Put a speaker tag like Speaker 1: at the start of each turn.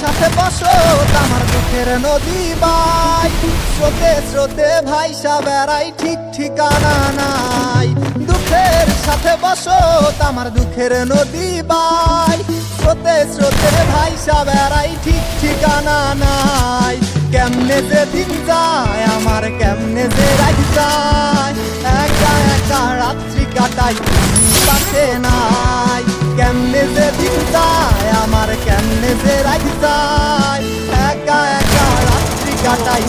Speaker 1: সাথে বসো আমার দুঃখের নদী বাই, স্রোতে স্রোতে ভাইসা বেড়াই ঠিক ঠিকানা নাই। দুঃখের সাথে বসো আমার দুঃখের নদী বাই, স্রোতে স্রোতে ভাইসা বেড়াই ঠিক ঠিকানা নাই। কেমনে যে দিন যায় আমার, কেমনে যে রাত যায়, একা একা রাত্রি কাটাই পাশে নাই। কেমনে যে দিন যায় আমার, কেমনে যে রাত যায়, একা একা রাত্রি কাটাই